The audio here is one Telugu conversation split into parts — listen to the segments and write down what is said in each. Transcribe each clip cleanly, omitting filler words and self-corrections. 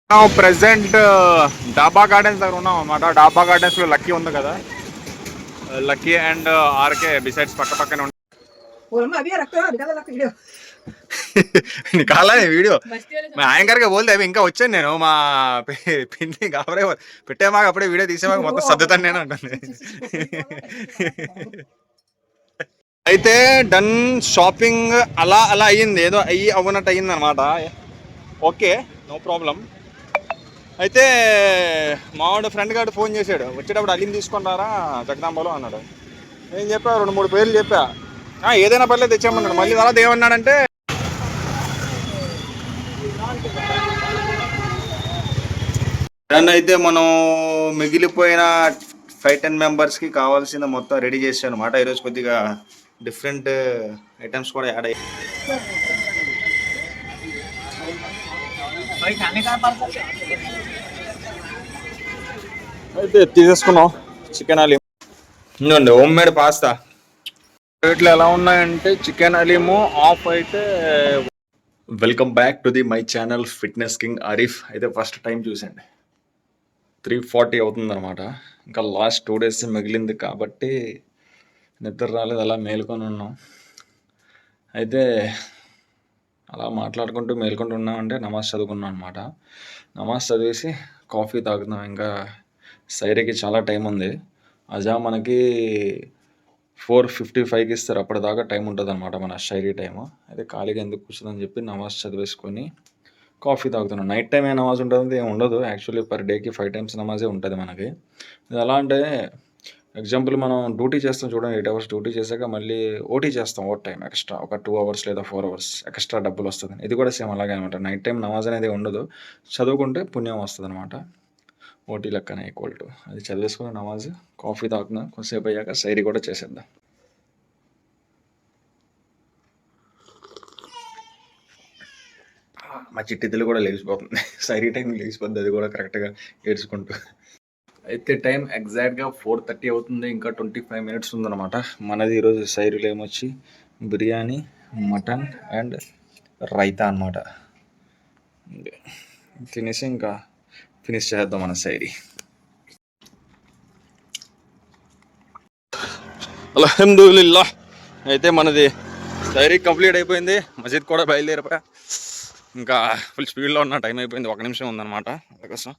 ప్రెసెంట్ డాబా గార్డెన్స్ దగ్గర ఉన్నాం అన్నమాట. డాబా గార్డెన్స్ లో లక్కీ ఉంది కదా, లక్కీ అండ్ ఆర్కే బిసైడ్స్ పక్క పక్కనే ఉంటాయి. निकाला है वीडियो मैं యాంకర్ గా బోల్తే అవి ఇంకా వచ్చాను నేను మా పిన్ని కాబరే పెట్టే మాకు అప్పుడే వీడియో తీసే మాకు మొత్తం సర్దుతాను నేను అంటుంది. అయితే డన్ షాపింగ్ అలా అలా అయ్యింది, ఏదో అయ్యి అవ్వనట్టు అయ్యింది అనమాట. Okay, no problem. అయితే మావాడు ఫ్రెండ్ గారు ఫోన్ చేశాడు, వచ్చేటప్పుడు అలీం తీసుకుంటారా జగదాంబలో అన్నాడు. నేను చెప్పా 2-3 పేర్లు చెప్పా, ఏదైనా పర్లేదు తెచ్చామన్నాడు. మళ్ళీ తర్వాత ఏమన్నాడంటే దాన్ని అయితే మనం మిగిలిపోయిన 5-10 మెంబర్స్కి కావాల్సిన మొత్తం రెడీ చేసాను అనమాట. ఈరోజు కొద్దిగా డిఫరెంట్ ఐటమ్స్ కూడా యాడ్ అయ్యాయి. అయితే తీసేసుకున్నాం చికెన్ హలీం. ఇంకోండి హోమ్ మేడ్ పాస్తా. రేట్లు ఎలా ఉన్నాయంటే చికెన్ హలీము ఆఫ్ అయితే. Welcome back to the my channel fitness king Arif. అయితే ఫస్ట్ టైం చూసండి 3:40 అవుతుంది అనమాట. ఇంకా లాస్ట్ 2 days మిగిలింది కాబట్టి నిద్ర రాలేదు, అలా మేల్కొని ఉన్నాం. అయితే అలా మాట్లాడుకుంటూ మేల్కుంటూ ఉన్నామంటే నమాజ్ చదువుకున్నాం అనమాట. నమాజ్ చదివేసి కాఫీ తాగుతున్నాం. ఇంకా సైరీకి చాలా టైం ఉంది. అజా మనకి 4:55కి ఇస్తారు, అప్పటిదాకా టైం ఉంటుంది అనమాట మన షైరీ టైము. అయితే ఖాళీగా ఎందుకు కూర్చుందని చెప్పి నమాజ్ చదివేసుకొని కాఫీ తాగుతున్నాం. నైట్ టైం ఏ నమాజ్ ఉంటుంది ఏం ఉండదు, యాక్చువల్లీ పర్ డేకి 5 times నమాజే ఉంటుంది మనకి. ఇది ఎలా అంటే ఎగ్జాంపుల్ మనం డ్యూటీ చేస్తాం చూడండి, 8 hours డ్యూటీ చేశాక మళ్ళీ ఓటీ చేస్తాం, ఓవర్ టైం ఎక్స్ట్రా ఒక 2 hours లేదా 4 hours ఎక్స్ట్రా డబ్బులు వస్తుంది. ఇది కూడా సేమ్ అలాగే అనమాట. నైట్ టైం నమాజ్ అనేది ఉండదు, చదువుకుంటే పుణ్యం వస్తుంది అనమాట. ఓటీ లెక్కనే ఈక్వల్ టు అది. చదివేసుకుని నమాజ్ కాఫీ తాగుతున్నాం. కొంతసేపు అయ్యాక సైరీ కూడా చేసేద్దాం. మా చిట్టిద్దలు కూడా లేచిపోతుంది, సైరీ టైం లేచిపోతుంది అది కూడా కరెక్ట్గా ఏడ్చుకుంటూ. అయితే టైం ఎగ్జాక్ట్గా 4:30 అవుతుంది, ఇంకా 25 minutes ఉందన్నమాట. మనది ఈరోజు సైరీలో ఏమొచ్చి బిర్యానీ, మటన్ అండ్ రైతా అనమాట. తినేసి ఇంకా ఫినిష్ చేద్దాం మన సైరీ. అల్హమ్దులిల్లాహ్. అయితే మనది సైరీ కంప్లీట్ అయిపోయింది, మసీద్ కూడా బయలుదేరిపోయా. ఇంకా ఫుల్ స్పీడ్లో ఉన్న, టైం అయిపోయింది, 1 నిమిషం ఉందన్నమాట. అందుకోసం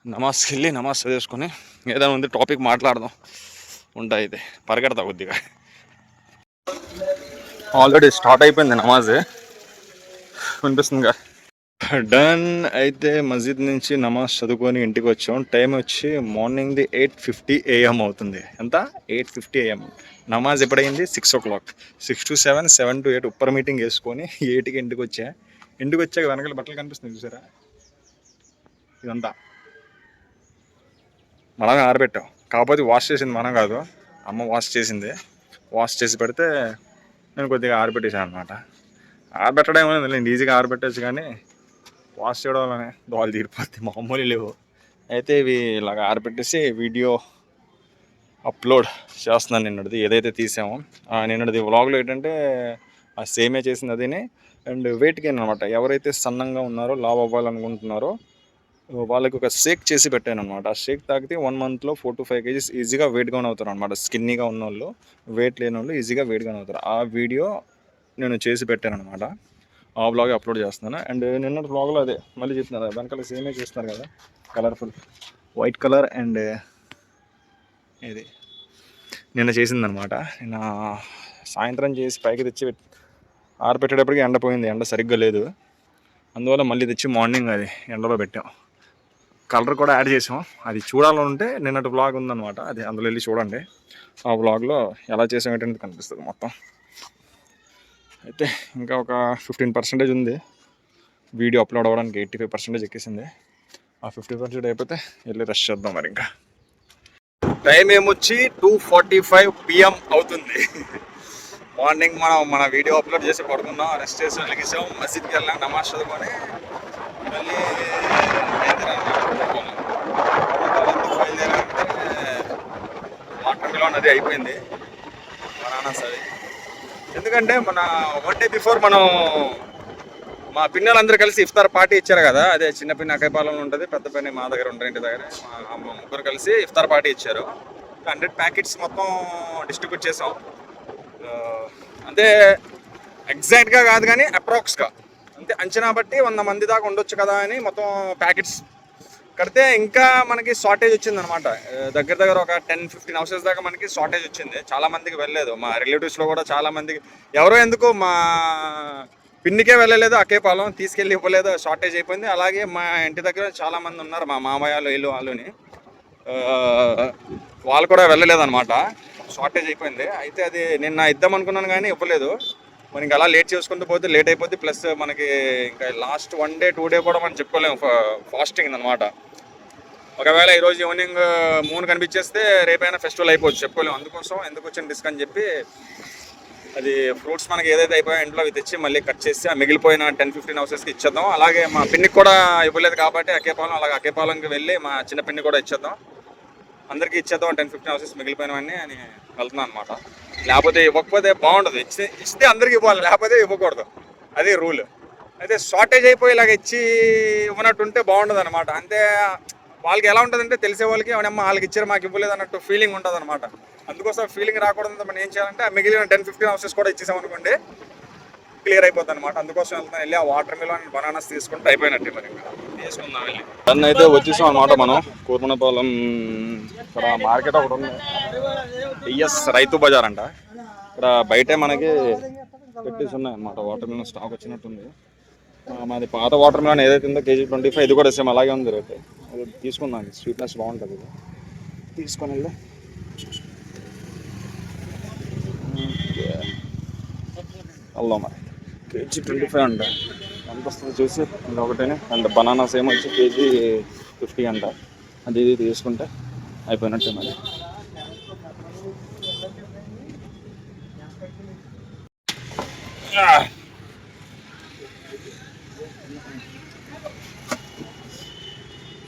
నమాజ్కి వెళ్ళి నమాజ్ చదివేసుకొని ఏదైనా ఉంది టాపిక్ మాట్లాడదాం ఉంటాయి. అయితే పరిగెడతా కొద్దిగా. ఆల్రెడీ స్టార్ట్ అయిపోయింది నమాజ్, వినిపిస్తుందిగా. డన్. అయితే మస్జిద్ నుంచి నమాజ్ చదువుకొని ఇంటికి వచ్చాం. టైం వచ్చి మార్నింగ్ది 8:50 AM అవుతుంది. ఎంత? 8:50 AM. నమాజ్ ఎప్పుడైంది? 6 o'clock. 6 to 7, 7 to 8 ఉప్పర్ మీటింగ్ వేసుకొని 8కి ఇంటికి వచ్చా. ఇంటికి వచ్చాక వెనకాల బట్టలు కనిపిస్తుంది చూసారా, ఇదంతా మనమే ఆరబెట్టాం. కాకపోతే వాష్ చేసింది మనం కాదు, అమ్మ వాష్ చేసింది. వాష్ చేసి పెడితే నేను కొద్దిగా ఆరబెట్టేసాను అనమాట. ఆరబెట్టడం ఏమైనా నేను ఈజీగా ఆరబెట్టచ్చు, కానీ వాష్ చేయడం వల్లనే దోవలు తీరిపోద్ది, మామూలు లేవు. అయితే ఇవి ఇలాగ ఆరబెట్టేసి వీడియో అప్లోడ్ చేస్తున్నాను. నిన్నటిది ఏదైతే తీసామో నిన్నటిది వ్లాగ్లో ఏంటంటే ఆ సేమే చేసింది అదిని అండ్ వెయిట్ గెయిన్ అనమాట. ఎవరైతే సన్నంగా ఉన్నారో, లావ్ అవ్వాలనుకుంటున్నారో వాళ్ళకి ఒక షేక్ చేసి పెట్టాను అనమాట. ఆ షేక్ తాగితే 1 monthలో 4 to 5 kgs ఈజీగా వెయిట్ గెయిన్ అవుతారు అనమాట. స్కిన్నీగా ఉన్న వాళ్ళు, వెయిట్ లేని వాళ్ళు ఈజీగా వెయిట్ గెయిన్ అవుతారు. ఆ వీడియో నేను చేసి పెట్టాను అనమాట. ఆ వ్లాగ్ అప్లోడ్ చేస్తున్నాను. అండ్ నిన్నటి వ్లాగ్లో అదే మళ్ళీ చెప్తున్నారు, వెనకాల సేమే చేస్తున్నారు కదా, కలర్ఫుల్ వైట్ కలర్ అండ్ ఇది నిన్న చేసిందనమాట. నిన్న సాయంత్రం చేసి పైకి తెచ్చి ఆరబెట్టేటప్పటికి ఎండపోయింది, ఎండ సరిగ్గా లేదు. అందువల్ల మళ్ళీ తెచ్చి మార్నింగ్ అది ఎండలో పెట్టాం. కలర్ కూడా యాడ్ చేసాం. అది చూడాలంటే నిన్నటి వ్లాగ్ ఉందన్నమాట, అది అందులో వెళ్ళి చూడండి. ఆ వ్లాగ్లో ఎలా చేసాం ఏంటంటే కనిపిస్తుంది మొత్తం. అయితే ఇంకా ఒక 15% ఉంది వీడియో అప్లోడ్ అవ్వడానికి. 85% ఎక్కేసింది. ఆ 50% అయిపోతే వెళ్ళి రష్ చేద్దాం. మరి ఇంకా టైం ఏమొచ్చి 2:45 PM అవుతుంది. మార్నింగ్ మనం మన వీడియో అప్లోడ్ చేసి పడుకున్నాం, రెస్ట్ చేసి వెలిగిసాం, మసీద్కి వెళ్ళాం, నమాజ్ చదువుకొని మళ్ళీ వాటర్లో నది అయిపోయింది మన సరే. ఎందుకంటే మన 1 day బిఫోర్ మనం మా పిన్నలందరూ కలిసి ఇఫ్తార్ పార్టీ ఇచ్చారు కదా, అదే చిన్న పిన్ని అక్కైపాలెంలో ఉంటుంది, పెద్ద పిన్ని మా దగ్గర ఉంటుంది, ఇంటి దగ్గర. మా అమ్మ ముగ్గురు కలిసి ఇఫ్తార్ పార్టీ ఇచ్చారు. 100 ప్యాకెట్స్ మొత్తం డిస్ట్రిబ్యూట్ చేసాం. అంటే ఎగ్జాక్ట్గా కాదు కానీ అప్రాక్స్గా, అంటే అంచనా బట్టి 100 మంది దాకా ఉండొచ్చు కదా అని మొత్తం ప్యాకెట్స్ కడితే ఇంకా మనకి షార్టేజ్ వచ్చిందనమాట. దగ్గర దగ్గర ఒక 10-15 హౌసెస్ దాకా మనకి షార్టేజ్ వచ్చింది. చాలా మందికి వెళ్ళలేదు. మా రిలేటివ్స్లో కూడా చాలా మందికి ఎవరో ఎందుకు మా పిన్నికే వెళ్ళలేదు, అక్కేపాలెం తీసుకెళ్ళి ఇవ్వలేదు, షార్టేజ్ అయిపోయింది. అలాగే మా ఇంటి దగ్గర చాలా మంది ఉన్నారు, మా మామయ్యలు వీళ్ళు వాళ్ళని, వాళ్ళు కూడా వెళ్ళలేదన్నమాట, షార్టేజ్ అయిపోయింది. అయితే అది నిన్న ఇద్దాం అనుకున్నాను కానీ ఇవ్వలేదు. మరి ఇంకా అలా లేట్ చేసుకుంటూ పోతే లేట్ అయిపోద్ది. ప్లస్ మనకి ఇంకా లాస్ట్ 1 డే 2 డే కూడా మనం చెప్పుకోలేము, ఫాస్టింగ్ అనమాట. ఒకవేళ ఈరోజు ఈవినింగ్ మూన్ కనిపించేస్తే రేపైనా ఫెస్టివల్ అయిపోవచ్చు, చెప్పుకోలేము. అందుకోసం ఎందుకు వచ్చిన రిస్క్ అని చెప్పి అది ఫ్రూట్స్ మనకి ఏదైతే అయిపోయాయో ఇంట్లో అవి తెచ్చి మళ్ళీ కట్ చేసి ఆ మిగిలిపోయిన 10-15 హౌసెస్కి ఇచ్చేద్దాం. అలాగే మా పిన్నికి కూడా ఇవ్వలేదు కాబట్టి అక్కేపాలెం, అలాగే అక్కేపాలెంకి వెళ్ళి మా చిన్న పిన్ని కూడా ఇచ్చేద్దాం, అందరికీ ఇచ్చేద్దాం 10-15 హౌసెస్ మిగిలిపోయినవన్నీ అని వెళ్తున్నాను అనమాట. లేకపోతే ఇవ్వకపోతే బాగుండదు, ఇస్తే అందరికి ఇవ్వాలి, లేకపోతే ఇవ్వకూడదు, అదే రూల్. అయితే షార్టేజ్ అయిపోయి ఇలాగ ఇచ్చి ఇవ్వనట్టుంటే బాగుండదు అనమాట. అంతే వాళ్ళకి ఎలా ఉంటుందంటే తెలిసే వాళ్ళకి అవునమ్మా వాళ్ళకి ఇచ్చారు మాకు ఇవ్వలేదు అన్నట్టు ఫీలింగ్ ఉంటుంది అనమాట. అందుకోసం ఫీలింగ్ రాకూడదు మనం ఏం చేయాలంటే ఆ మిగిలిన 10-15 హౌసెస్ కూడా ఇచ్చేసామనుకోండి, క్లియర్ అయిపోతుంది అనమాట. అందుకోసం వెళ్తాను, వెళ్ళి ఆ వాటర్ మిలన్ బనానాస్ తీసుకుంటే అయిపోయినట్టే. మరి తీసుకుందాం వెళ్ళి. దాన్ని అయితే వచ్చేసాం అనమాట మనం కూర్మనపాలెం. ఇక్కడ మార్కెట్ ఒకటి ఉంది, టిఎస్ రైతు బజార్ అంట. ఇక్కడ బయటే మనకి పెట్టేసి ఉన్నాయి అనమాట, వాటర్ మిలన్ స్టాక్ వచ్చినట్టుంది. మాది పాత వాటర్ మిలన్ ఏదైతే ఉందో కేజీ 25, ఇది కూడా సేమ్ అలాగే ఉంది రేట్. అది తీసుకుందాం, స్వీట్నెస్ బాగుంటుంది, ఇది తీసుకొని వెళ్ళి వెళ్దాం. మరి కేజీ 25 అంట, ఎంత వస్తుంది చూసి ఒకటేనే. అండ్ బనానాస్ ఏమో వచ్చి కేజీ 50 అంట. అది ఇది తీసుకుంటే అయిపోయినట్టే. మరి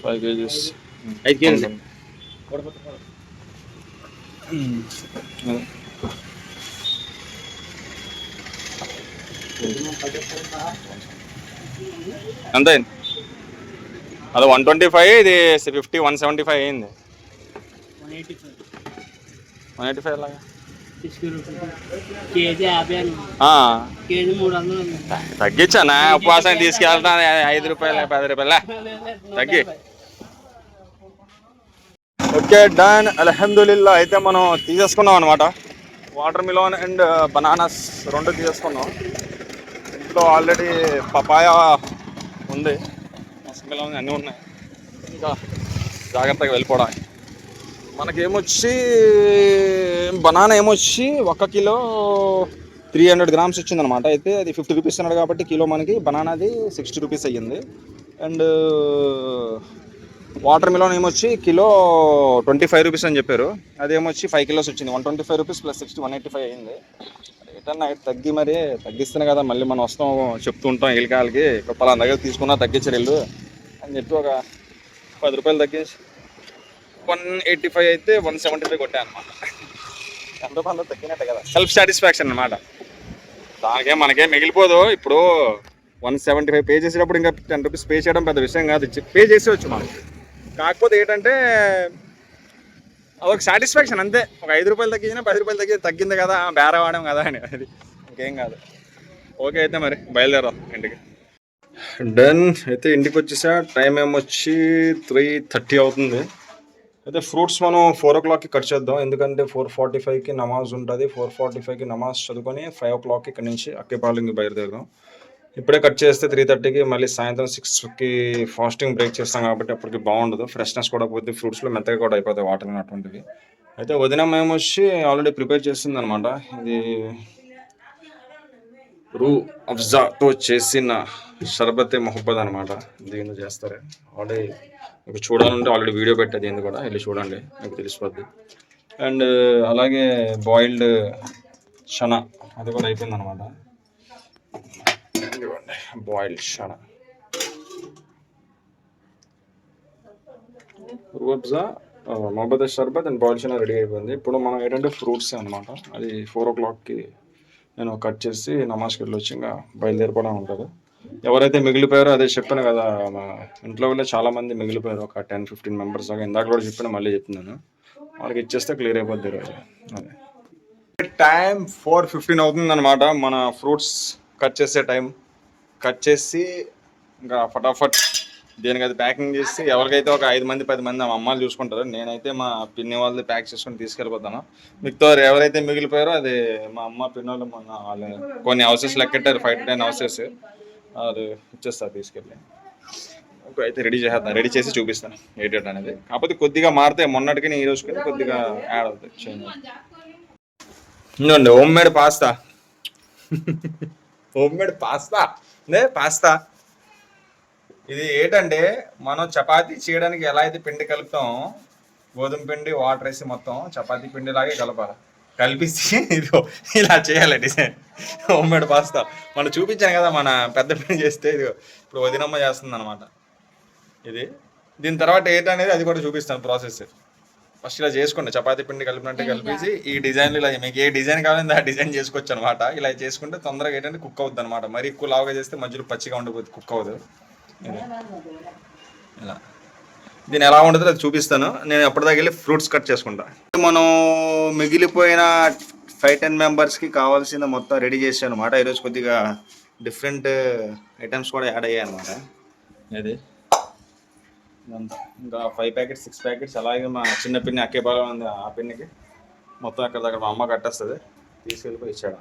ఫైవ్ కేజీస్ 5 కేజీ అంతే. అది 125, ఇది 50, 175 అయింది. 185 అలాగా తగ్గించానా? ఉపవాసం తీసుకెళ్తా 5 రూపాయలు 10 రూపాయల తగ్గి. ఓకే డన్, అల్హమ్దులిల్లా. అయితే మనం తీసేసుకున్నాం అనమాట, వాటర్ మిలన్ అండ్ బనానాస్ 2 తీసేసుకున్నాం. ఇంట్లో ఆల్రెడీ పపాయ ఉంది, మస్క్ మిలన్ అన్నీ ఉన్నాయి. ఇంకా జాగ్రత్తగా వెళ్ళిపోవడం. మనకేమొచ్చి బనానా ఏమొచ్చి 1 కిలో 300 గ్రామ్స్ వచ్చిందనమాట. అయితే అది 50 రూపీస్ అన్నాడు కాబట్టి కిలో మనకి బనానాది 60 రూపీస్ అయ్యింది. అండ్ వాటర్ మిలన్ ఏమొచ్చి కిలో 25 రూపీస్ అని చెప్పారు. అదేమొచ్చి 5 కిలోస్ వచ్చింది, 125 రూపీస్ ప్లస్ 60, 185 అయింది. రిటర్న్ తగ్గి మరి తగ్గిస్తున్నాయి కదా, మళ్ళీ మనం వస్తాం చెప్తూ ఉంటాం వీళ్ళకి పలానా దగ్గర తీసుకున్నా తగ్గించారు వీళ్ళు అని చెప్పి ఒక 10 రూపాయలు తగ్గించి 185 అయితే 175 కొట్టాయి అనమాట. ఎంత రూపాయలు తగ్గినట్టే కదా, సెల్ఫ్ సాటిస్ఫాక్షన్ అనమాట. దానికేం మనకేం మిగిలిపోదు. ఇప్పుడు 175 పే చేసేటప్పుడు ఇంకా 10 రూపీస్ పే చేయడం పెద్ద విషయం కాదు, పే చేసేవచ్చు మనం. కాకపోతే ఏంటంటే అదొక సాటిస్ఫాక్షన్ అంతే. ఒక 5 రూపాయలు తగ్గించినా 10 రూపాయలు తగ్గింది కదా, బేరవాడడం కదా అని, అది ఇంకేం కాదు. ఓకే అయితే మరి బయలుదేరాం ఇంటికి. డన్. అయితే ఇంటికి వచ్చేసా, టైం ఏమొచ్చి 3:30 అవుతుంది. అయితే ఫ్రూట్స్ మనం 4 o'clockకి కట్ చేద్దాం, ఎందుకంటే 4:45కి నమాజ్ ఉంటుంది. 4:45కి నమాజ్ చదువుకొని 5 o'clockకి ఇక్కడ నుంచి అక్కేపాలెంకి బయలుదేరదాం. ఇప్పుడే కట్ చేస్తే 3:30కి మళ్ళీ సాయంత్రం 6కి ఫాస్టింగ్ బ్రేక్ చేస్తాం కాబట్టి అప్పటికి బాగుండదు, ఫ్రెష్నెస్ కూడా పోతే ఫ్రూట్స్లో మెత్తగా కూడా అయిపోతాయి వాటర్ అటువంటివి. అయితే వదిన మేము వచ్చి ఆల్రెడీ ప్రిపేర్ చేస్తుంది అనమాట. ఇది రూ అఫ్జాతో చేసిన షర్బతే మొహబ్బత్ అనమాట, దీన్ని చేస్తారు. ఆల్రెడీ మీకు చూడాలంటే ఆల్రెడీ వీడియో పెట్టేది, దీన్ని కూడా వెళ్ళి చూడండి, మీకు తెలిసిపోద్ది. అండ్ అలాగే బాయిల్డ్ చనా, అది కూడా అయిపోయింది అనమాట. బాయిల్డ్ చనా, రూఅఫ్జా, మొహబ్బత్ షర్బత్ అండ్ బాయిల్డ్ చనా రెడీ అయిపోయింది. ఇప్పుడు మనం ఏంటంటే ఫ్రూట్స్ అనమాట, అది 4 o'clockకి నేను కట్ చేసి నమాజ్కి వెళ్ళి వచ్చి ఇంకా బయలుదేరిపోవడం ఉంటుంది. ఎవరైతే మిగిలిపోయారో అదే చెప్పాను కదా, మా ఇంట్లో కూడా చాలా మంది మిగిలిపోయారు, ఒక 10-15 మెంబర్స్ దాకా. ఇందాక కూడా చెప్పిన మళ్ళీ చెప్తున్నాను, వాళ్ళకి ఇచ్చేస్తే క్లియర్ అయిపోద్ది ఈరోజు. అదే టైం 4:15 అవుతుంది అనమాట. మన ఫ్రూట్స్ కట్ చేసే టైం. కట్ చేసి ఇంకా ఫటాఫట్ దేనికి అది ప్యాకింగ్ చేసి, ఎవరికైతే ఒక 5 మంది 10 మంది మా అమ్మాయిలు చూసుకుంటారు, నేనైతే మా పిన్ని వాళ్ళది ప్యాక్ చేసుకొని తీసుకెళ్ళిపోతాను. మిగతా ఎవరైతే మిగిలిపోయారో అది మా అమ్మ పిన్ని వాళ్ళు మన వాళ్ళు కొన్ని హౌసెస్ లెక్కెట్టారు, 5-10 హౌసెస్, అది ఇచ్చేస్తారు తీసుకెళ్ళి. అయితే రెడీ చేసేద్దాం, రెడీ చేసి చూపిస్తాను ఏంటంటే అనేది. కాకపోతే కొద్దిగా మారితే మొన్నటికి ఈ రోజుకి కొద్దిగా యాడ్ అవుతుంది చేంజ్. ఇంకోండి home made pasta. Home made pasta pasta ఇది ఏంటంటే, మనం చపాతీ చేయడానికి ఎలా అయితే పిండి కలుపుతాం, గోధుమ పిండి వాటర్ వేసి మొత్తం చపాతీ పిండి లాగే కలపాలి. కలిపిస్తే ఇదిగో ఇలా చేయాలి డిజైన్. హోమ్ మేడ్ పాస్తా మనం చూపించాను కదా, మన పెద్ద పిండి చేస్తే ఇదిగో ఇప్పుడు వదినమ్మ చేస్తుంది అనమాట ఇది. దీని తర్వాత ఏంటనేది అది కూడా చూపిస్తాను ప్రాసెస్. ఫస్ట్ ఇలా చేసుకోండి, చపాతీ పిండి కలిపినట్టు కలిపేసి ఈ డిజైన్లు ఇలా మీకు ఏ డిజైన్ కావాలంటే ఆ డిజైన్ చేసుకోవచ్చు అనమాట. ఇలా చేసుకుంటే తొందరగా ఏంటంటే కుక్ అవుతుంది అనమాట. మరి ఎక్కువ లావుగా చేస్తే మధ్యలో పచ్చిగా ఉండిపోతుంది, కుక్ అవ్వదు. ఇలా దీన్ని ఎలా ఉంటుందో అది చూపిస్తాను. నేను ఎప్పటిదాకా వెళ్ళి ఫ్రూట్స్ కట్ చేసుకుంటా. మనం మిగిలిపోయిన 5-10 మెంబర్స్కి కావాల్సిన మొత్తం రెడీ చేసాను అనమాట. ఈరోజు కొద్దిగా డిఫరెంట్ ఐటమ్స్ కూడా యాడ్ అయ్యాయి అనమాట. ఇది ఇంకా 5 ప్యాకెట్స్ 6 ప్యాకెట్స్, అలాగే మా చిన్న పిన్ని అక్కే బాగా ఉంది, ఆ పిన్నికి మొత్తం ఎక్కడ దగ్గర మా అమ్మ కట్టేస్తుంది, తీసుకెళ్ళిపోయి ఇచ్చాడు.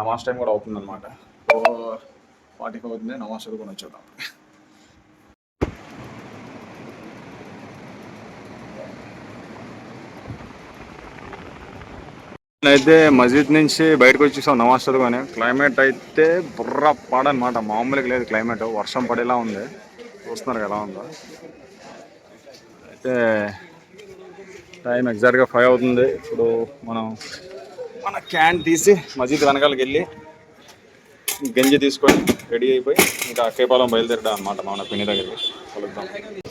నమాజ్ టైం కూడా అవుతుంది అనమాట. 4:45 అవుతుంది, నమాజ్ చదువుకొని వచ్చేద్దాం. అయితే మస్జిద్ నుంచి బయటకు వచ్చేసాం నమాజ్ చదువుకొని. క్లైమేట్ అయితే బుర్ర పాడనమాట, మామూలుగా లేదు క్లైమేట్, వర్షం పడేలా ఉంది. చూస్తున్నారు ఎలా ఉందో. అయితే టైం ఎగ్జాక్ట్గా 5 అవుతుంది. ఇప్పుడు మనం మన క్యాన్ తీసి మస్జిద్ వెనకాలకి వెళ్ళి గంజి తీసుకొని రెడీ అయిపోయి ఇంకా కేపాలం బయలుదేరడం అనమాట మన పిన్ని దగ్గరికి. కలుద్దాం.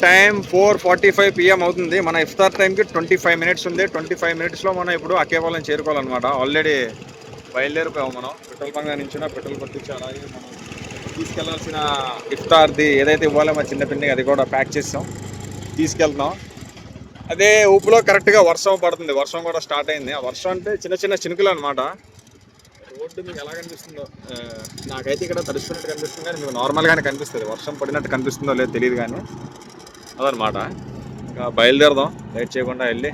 టైం 4:45 PM అవుతుంది. మన ఇఫ్తార్ టైంకి 25 మినిట్స్ ఉంది. 25 మినిట్స్లో మనం ఇప్పుడు అకేపాలెం చేరుకోవాలన్నమాట. ఆల్రెడీ బయలుదేరిపోయాము మనం. పెట్రోల్ బంక్ నుంచి పెట్రోల్ కొట్టించి అలాగే మనం తీసుకెళ్లాల్సిన ఇఫ్తార్ది ఏదైతే ఇవ్వాలో మా చిన్న పిన్ని అది కూడా ప్యాక్ చేస్తాం, తీసుకెళ్తున్నాం. అదే ఊపులో కరెక్ట్గా వర్షం పడుతుంది. వర్షం కూడా స్టార్ట్ అయింది. ఆ వర్షం అంటే చిన్న చిన్న చినుకులు అనమాట. రోడ్డు మీకు ఎలా కనిపిస్తుందో, నాకైతే ఇక్కడ తడిసినట్టు కనిపిస్తుంది, కానీ మీకు నార్మల్గానే కనిపిస్తుంది. వర్షం పడినట్టు కనిపిస్తుందో లేదో తెలియదు, కానీ అదనమాట. ఇంకా బయలుదేరదాం లేట్ చేయకుండా. వెళ్ళి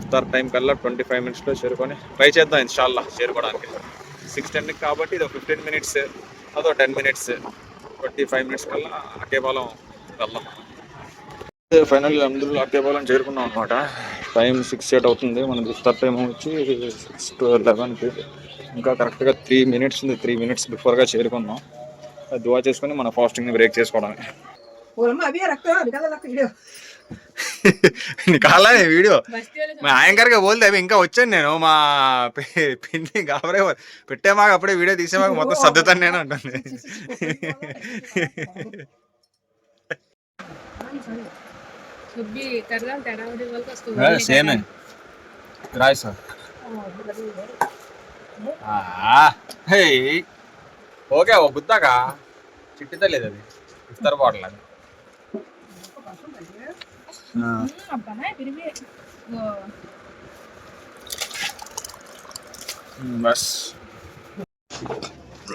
ఇఫ్తార్ టైం కల్లా 25 మినిట్స్లో చేరుకొని ట్రై చేద్దాం ఇన్షాల్లా చేరుకోవడానికి. 6:10 కాబట్టి ఇది 15 మినిట్స్, అదో 10 మినిట్స్, 25 మినిట్స్ కల్లా అకేపాలెం వెళ్దాం. ఫైనల్లీ అందరూ అకేపాలెం చేరుకున్నాం అనమాట. టైం 6-8 అవుతుంది. మన ఇఫ్తార్ టైం వచ్చి 6 to 11కి. ఇంకా కరెక్ట్గా 3 మినిట్స్ ఉంది. 3 మినిట్స్ బిఫోర్గా చేరుకున్నాం. దువా చేసుకుని మన ఫాస్టింగ్ని బ్రేక్ చేసుకోవడమే. నికాలా వీడియో మా యాంకర్గా పోల్తే అవి ఇంకా వచ్చాను నేను. మా పిన్ని గాబరే పెట్టే మాకు అప్పుడే వీడియో తీసే మాకు మొత్తం సర్దుతాను నేను అంటుంది. సేమ్ రాయ్ సార్. ఓకే ఓ గుద్దాకా చిట్టితే లేదు అది ఇస్తారు బాటల్ అది. బస్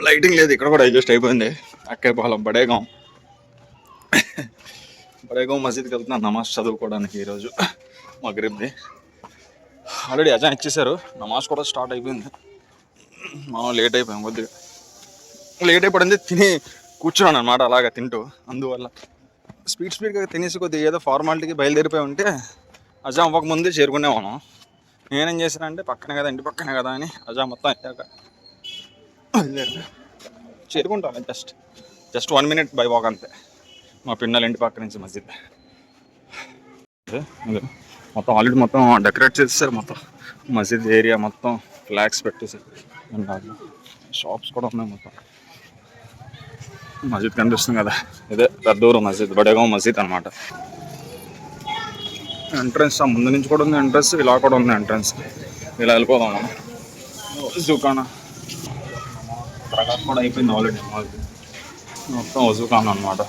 లైటింగ్ లేదు ఇక్కడ కూడా, అడ్జస్ట్ అయిపోయింది. అక్కేపాలెం బడేగాం మసీద్కి వెళ్తున్నాను నమాజ్ చదువుకోవడానికి. ఈరోజు మగ్రిబ్ది ఆల్రెడీ అజాన్ ఇచ్చేసారు, నమాజ్ కూడా స్టార్ట్ అయిపోయింది. మనం లేట్ అయిపోయాం, కొద్దిగా లేట్ అయిపోయింది. తిని కూర్చున్నాను అనమాట అలాగా తింటూ. అందువల్ల స్పీడ్గా తినేసి కొద్దిగా ఏదో ఫార్మాలిటీకి బయలుదేరిపోయి ఉంటే అజా అవ్వక ముందే చేరుకునేవాళ్ళం. నేనేం చేశానంటే పక్కనే కదా, ఇంటి పక్కనే కదా అని అజా మొత్తం అయ్యాక బయలుదేరి చేరుకుంటాను. జస్ట్ 1 minute బై వాక్ అంతే. మా పిన్నల ఇంటి పక్క నుంచి మస్జిద్. మొత్తం ఆల్రెడీ మొత్తం డెకరేట్ చేసేసారు. మొత్తం మస్జిద్ ఏరియా మొత్తం ఫ్లాగ్స్ పెట్టేసారు. షాప్స్ కూడా ఉన్నాయి. మొత్తం మస్జిద్ కనిపిస్తుంది కదా, ఇదే పెద్దూరు మస్జిద్, బడేగాం మస్జిద్ అనమాట. ఎంట్రన్స్ ముందు నుంచి కూడా ఉంది ఎంట్రన్స్, ఇలా కూడా ఉంది ఎంట్రన్స్. ఇలా వెళ్ళిపోదాం మనం. దుకాణం ప్రకాశ్ కూడా అయిపోయింది ఆల్రెడీ. మొత్తం వజూఖాన్ అనమాట.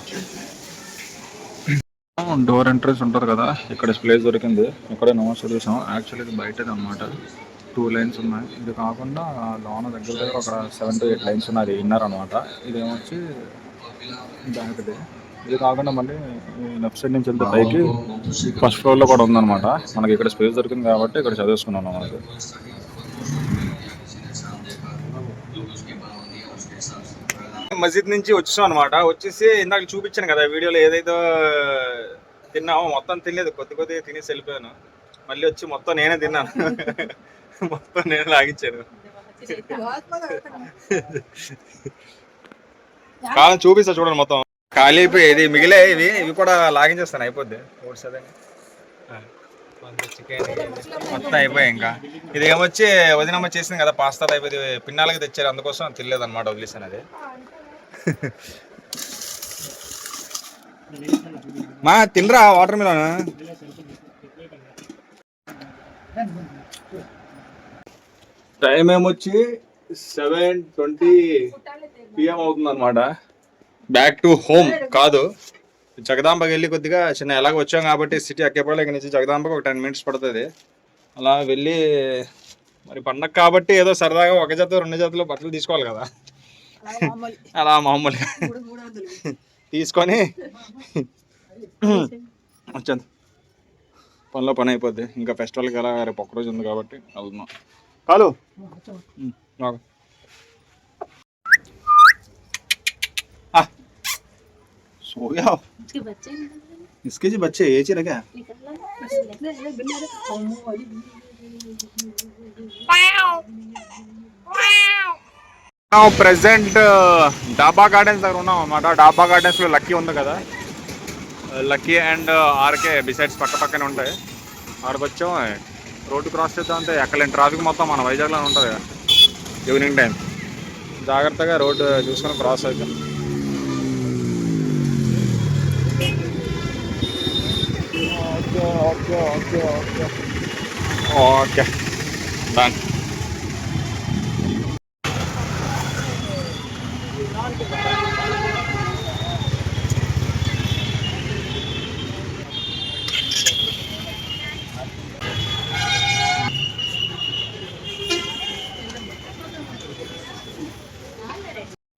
డోర్ ఎంట్రన్స్ ఉంటారు కదా, ఇక్కడ ప్లేస్ దొరికింది, ఇక్కడే నమస్తే చూసాం. యాక్చువల్లీ ఇది బయటది అనమాట. 2 లైన్స్ ఉన్నాయి. ఇది కాకుండా లోన దగ్గర దగ్గర ఒక 7 to 8 లైన్స్ ఉన్నాయి. ఇన్నర్ అనమాట. ఇదేమొచ్చి బ్యాక్ది. ఇది కాకుండా మళ్ళీ లెఫ్ట్ సైడ్ నుంచి వెళ్తే పైకి ఫస్ట్ ఫ్లోర్లో కూడా ఉందన్నమాట. మనకి ఇక్కడ స్పేస్ దొరికింది కాబట్టి ఇక్కడ చదివేసుకున్నాం అన్నమాట. మస్జిద్ నుంచి వచ్చేసాం అనమాట. వచ్చేసి ఇందాక చూపించాను కదా వీడియోలో, ఏదైతే తిన్నామో మొత్తం తినలేదు, కొద్దిగా తినేసి వెళ్ళిపోయాను. మళ్ళీ వచ్చి మొత్తం నేనే తిన్నాను. మొత్తం నేను లాగించాను. కాలం చూపిస్తా చూడండి, మొత్తం ఖాళీ అయిపోయేది. మిగిలే ఇవి కూడా లాగించేస్తాను, అయిపోద్ది. చికెన్ మొత్తం అయిపోయాయి. ఇంకా ఇది ఏమొచ్చి వదినమ్మ చేసింది కదా పాస్తా అయిపోయింది, పిన్నాలకి తెచ్చారు, అందుకోసం తినలేదు అనమాట, వదిలేసాను అది. మా తినరా వాటర్ మిలన్. టైం ఏమొచ్చి 7:20 PM అవుతుంది అనమాట. బ్యాక్ టు హోమ్ కాదు, జగదాంబకి వెళ్ళి కొద్దిగా చిన్న ఎలాగ వచ్చాం కాబట్టి సిటీ అక్కేపల్లి ఇక్కడ నుంచి జగదాంబకి ఒక 10 minutes పడుతుంది. అలా వెళ్ళి మరి పండగ కాబట్టి ఏదో సరదాగా 1 జత 2 జతలు బట్టలు తీసుకోవాలి కదా, అలా మామూలుగా తీసుకొని వచ్చేది. పనిలో పని అయిపోద్ది. ఇంకా ఫెస్టివల్కి ఎలా రేపు ఒక్కరోజు ఉంది కాబట్టి వెళ్తున్నాం. కాలు सो गया इसके जी बच्चे ये चीज क्या ప్రెసెంట్ డాబా గార్డెన్స్ దగ్గర ఉన్నాం అన్నమాట. డాబా గార్డెన్స్లో లక్కీ ఉంది కదా, లక్కీ అండ్ ఆర్కే బిసైడ్స్ పక్క పక్కనే ఉంటాయి. ఆడికి వచ్చాం, రోడ్డు క్రాస్ చేద్దాం అంతే. ఎక్కలేని ట్రాఫిక్ మొత్తం మన వైజాగ్లో ఉంటుంది కదా ఈవినింగ్ టైం. జాగ్రత్తగా రోడ్డు చూసుకొని క్రాస్ అవుతాం. Okay done.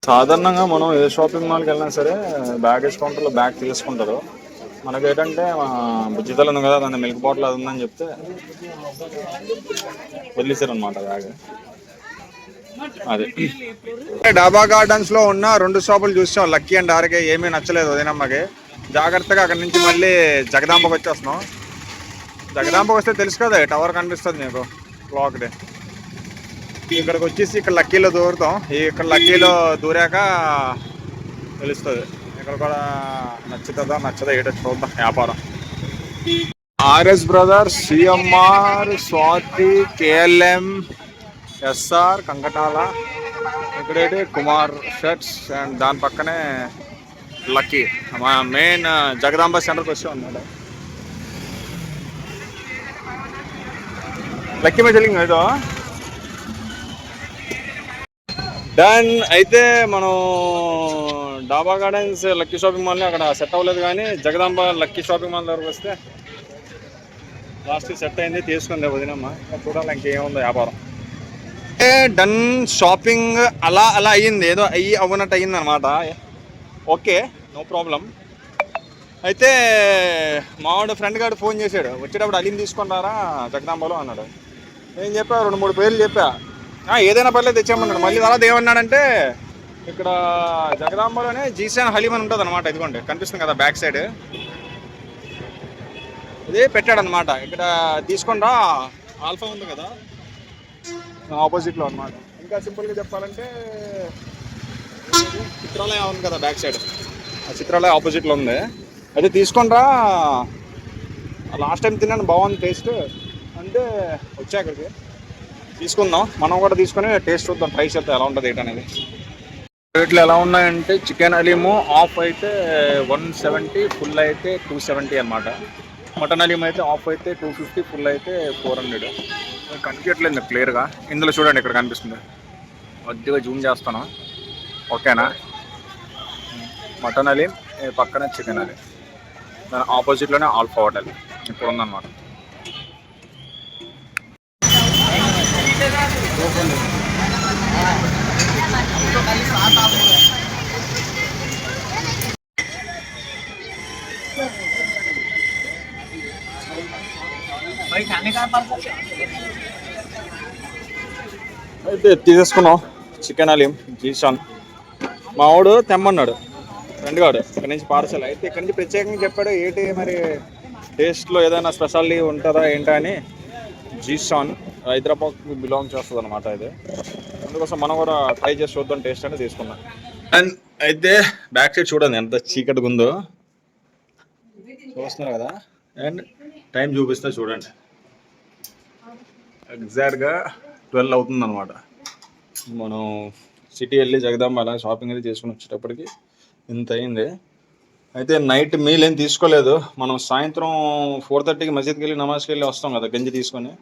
సాధారణంగా మనం ఏ షాపింగ్ మాల్కి వెళ్ళినా సరే బ్యాగేజ్ కౌంటర్లో బ్యాగ్ తీసుకుంటారు. మనకి ఏంటంటే బుజ్జితలు ఉంది కదా, దాని మిల్క్ బాటిల్ అది ఉందని చెప్తే వదిలేసారు అనమాట బ్యాగ్. అదే డాబా గార్డెన్స్లో ఉన్న 2 షాపులు చూసాం, లక్కీ అండ్ ఆర్కే. ఏమీ నచ్చలేదు వదినమ్మకి. జాగ్రత్తగా అక్కడి నుంచి మళ్ళీ జగదాంబకి వచ్చేస్తున్నాం. జగదాంబకి వస్తే తెలుసు కదా, టవర్ కనిపిస్తుంది మీకు క్లాక్ది. ఇక్కడికి వచ్చేసి ఇక్కడ లక్కీలో దూరుతాం. ఇక్కడ లక్కీలో దూరాక తెలుస్తుంది ఇక్కడ కూడా నచ్చుతుందా నచ్చదా ఏటో చూద్దాం. వ్యాపారం RS brothers, CMR, Swathi, KLM, SR, Kankatala, ఇక్కడేంటి కుమార్ షర్ట్స్ అండ్ దాని పక్కనే లక్కీ. మా మెయిన్ జగదాంబ సెంటర్కి వచ్చి ఉన్నాడు. లక్కీ మే చలింగ్ ఏదో డన్. అయితే మనం డాబా గార్డెన్స్ లక్కీ షాపింగ్ మాల్ని అక్కడ సెట్ అవ్వలేదు, కానీ జగదాంబ లక్కీ షాపింగ్ మాల్ దగ్గరకు వస్తే లాస్ట్ సెట్ అయింది, తీసుకుంది వదినమ్మ. చూడాలి ఇంకేముందో వ్యాపారం. డన్ షాపింగ్ అలా అయ్యింది, ఏదో అవ్వనట్టు అయ్యింది అనమాట. Okay no problem. అయితే మావాడు ఫ్రెండ్ గారు ఫోన్ చేశాడు, వచ్చేటప్పుడు అలీని తీసుకొని రారా జగదాంబలో అన్నాడు. నేను చెప్పా 2-3 పేర్లు చెప్పా, ఏదైనా పర్లేదు తెచ్చామన్నాడు. మళ్ళీ తర్వాత ఏమన్నాడంటే ఇక్కడ జగదాంబలోనే జీసాన్ హలీమ్ అని ఉంటుంది అనమాట. ఇదిగోండి కనిపిస్తుంది కదా బ్యాక్ సైడ్, ఇదే పెట్టాడనమాట. ఇక్కడ తీసుకుండా ఆల్ఫా ఉంది కదా ఆపోజిట్లో అనమాట. ఇంకా సింపుల్గా చెప్పాలంటే చిత్రాలయం ఉంది కదా బ్యాక్ సైడ్, ఆ చిత్రాలయం ఆపోజిట్లో ఉంది. అయితే తీసుకుండ్రా, లాస్ట్ టైం తిన్నాను బాగుంది టేస్ట్ అంటే వచ్చా ఇక్కడికి తీసుకుందాం. మనం కూడా తీసుకొని టేస్ట్ చూద్దాం, ట్రై చేద్దాం ఎలా ఉంటుంది ఏంటనేది. రేట్లు ఎలా ఉన్నాయంటే చికెన్ హలీము ఆఫ్ అయితే 170, ఫుల్ అయితే 270 అనమాట. మటన్ హలీం అయితే ఆఫ్ అయితే 250, ఫుల్ అయితే 400. కనిపించట్లేదు క్లియర్గా. ఇందులో చూడండి ఇక్కడ కనిపిస్తుంది, కొద్దిగా జూమ్ చేస్తాను ఓకేనా. మటన్ హలీం, పక్కన చికెన్ హలీం, దాని ఆపోజిట్లోనే ఆల్ఫా హోటల్ ఇప్పుడు ఉందన్నమాట. అయితే తీసేసుకున్నాం చికెన్ హలీం జీషాన్. మా వాడు తెమ్మన్నాడు ఫ్రెండ్ గాడు ఇక్కడ నుంచి పార్సల్. అయితే ఇక్కడ నుంచి ప్రత్యేకంగా చెప్పాడు ఏంటి మరి టేస్ట్లో ఏదైనా స్పెషాలిటీ ఉంటుందా ఏంటా అని. జీషాన్ హైదరాబాద్కి బిలాంగ్ చేస్తుంది అనమాట ఇది. అందుకోసం మనం కూడా ట్రై చేసి చూద్దాం టేస్ట్ అనేది తీసుకున్నాం. అండ్ అయితే బ్యాక్ సైడ్ చూడండి ఎంత చీకటిగా ఉందో చూస్తున్నారు కదా. అండ్ టైం చూపిస్తే చూడండి ఎగ్జాక్ట్గా 12 అవుతుంది అనమాట. మనం సిటీ వెళ్ళి జగదాంబ అలా షాపింగ్ అది చేసుకుని వచ్చేటప్పటికి ఇంత అయింది. అయితే నైట్ మీల్ ఏం తీసుకోలేదు. మనం సాయంత్రం 4:30కి మసీద్కి వెళ్ళి నమాజ్కి వెళ్ళి వస్తాం కదా గంజి తీసుకొని.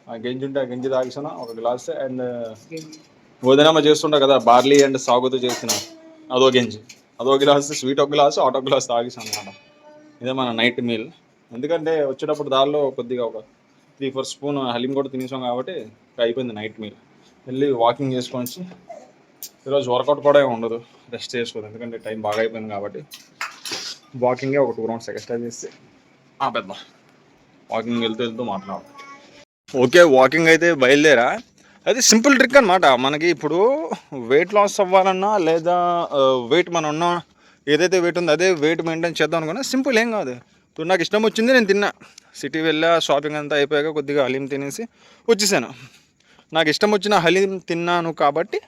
ఆ గంజి ఉంటే ఆ గంజి తాగిసిన ఒక గ్లాస్. అండ్ వదినమ్మ చేస్తుంటా కదా బార్లీ అండ్ సాగుతో చేసిన అదో గంజి, అదో గ్లాస్, స్వీట్ ఒక గ్లాసు, ఆటో గ్లాస్ తాగిసాను అనమాట. ఇదే మన నైట్ మీల్. ఎందుకంటే వచ్చేటప్పుడు దారిలో కొద్దిగా ఒక 3-4 స్పూన్ హలీం కూడా తినేసాం కాబట్టి అయిపోయింది నైట్ మీల్. వెళ్ళి వాకింగ్ చేసుకొని వచ్చి ఈరోజు వర్కౌట్ కూడా ఉండదు, రెస్ట్ చేసుకోదు. ఎందుకంటే టైం బాగా అయిపోయింది కాబట్టి వాకింగే ఒక 2 రౌండ్స్ ఎక్స్ట్రా చేసి పెద్ద వాకింగ్ వెళ్తూ మాట్లాడాలి. ఓకే, వాకింగ్ అయితే బయలుదేరా. అది సింపుల్ ట్రిక్ అనమాట. మనకి ఇప్పుడు వెయిట్ లాస్ అవ్వాలన్నా లేదా వెయిట్ మనం ఉన్న ఏదైతే వెయిట్ ఉందో అదే వెయిట్ మెయింటైన్ చేద్దాం అనుకున్నా సింపుల్ ఏం కాదు. ఇప్పుడు నాకు ఇష్టం వచ్చింది నేను తిన్నా. సిటీ వెళ్ళా, షాపింగ్ అంతా అయిపోయాక కొద్దిగా హలీం తినేసి వచ్చేసాను. నాకు ఇష్టం వచ్చిన హలీం తిన్నాను కాబట్టి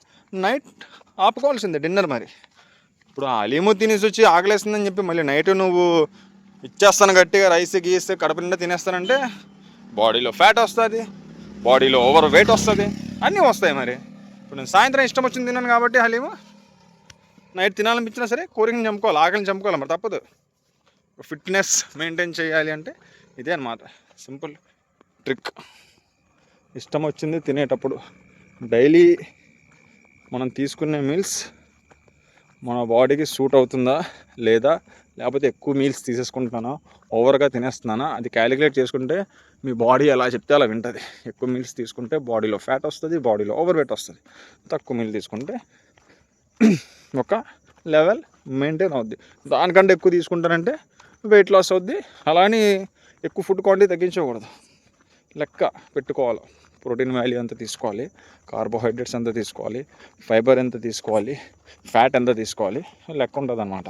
నైట్ ఆపుకోవాల్సిందే డిన్నర్. మరి ఇప్పుడు ఆ హలీము తినేసి వచ్చి ఆకలేస్తుందని చెప్పి మళ్ళీ నైట్ నువ్వు ఇచ్చేస్తాను గట్టిగా రైస్ గీస్తే కడుపు నిండా తినేస్తానంటే బాడీలో ఫ్యాట్ వస్తుంది, బాడీలో ఓవర్ వెయిట్ వస్తుంది, అన్నీ వస్తాయి. మరి ఇప్పుడు నేను సాయంత్రం ఇష్టం వచ్చింది తిన్నాను కాబట్టి హలీము నైట్ తినాలనిపించినా సరే కోరికని చంపుకోవాలి, ఆకలిని చంపుకోవాలి. మరి తప్పదు. ఫిట్నెస్ మెయింటైన్ చేయాలి అంటే ఇదే అన్నమాట సింపుల్ ట్రిక్. ఇష్టం వచ్చింది తినేటప్పుడు డైలీ మనం తీసుకునే మీల్స్ మన బాడీకి సూట్ అవుతుందా లేదా, లేకపోతే ఎక్కువ మీల్స్ తీసేసుకుంటున్నానా, ఓవర్గా తినేస్తున్నానా, అది క్యాలిక్యులేట్ చేసుకుంటే మీ బాడీ ఎలా చెప్తే అలా వింటుంది. ఎక్కువ మీల్స్ తీసుకుంటే బాడీలో ఫ్యాట్ వస్తుంది, బాడీలో ఓవర్ వెయిట్ వస్తుంది. తక్కువ మీల్ తీసుకుంటే ఒక లెవెల్ మెయింటైన్ అవుద్ది. దానికంటే ఎక్కువ తీసుకుంటారంటే వెయిట్ లాస్ అవుద్ది. అలానే ఎక్కువ ఫుడ్ క్వాంటిటీ తగ్గించకూడదు, లెక్క పెట్టుకోవాలి. ప్రోటీన్ వాల్యూ ఎంత తీసుకోవాలి, కార్బోహైడ్రేట్స్ ఎంత తీసుకోవాలి, ఫైబర్ ఎంత తీసుకోవాలి, ఫ్యాట్ ఎంత తీసుకోవాలి, లెక్క ఉంటుంది అన్నమాట.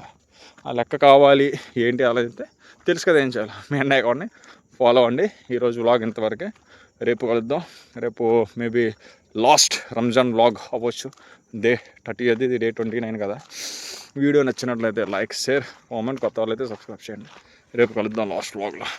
ఆ లెక్క కావాలి ఏంటి అలా అయితే తెలుసు కదా ఏం చేయాలి. మీ అన్నయ్య అకౌంట్ని ఫాలో అవ్వండి. ఈరోజు వ్లాగ్ ఇంతవరకే. రేపు కలుద్దాం. రేపు మేబీ లాస్ట్ రంజాన్ వ్లాగ్ అవ్వచ్చు. డే 30 అది, డే 29 కదా. వీడియో నచ్చినట్లయితే లైక్, షేర్, కామెంట్, కొత్త వాళ్ళైతే సబ్స్క్రైబ్ చేయండి. రేపు కలుద్దాం లాస్ట్ వ్లాగ్లో.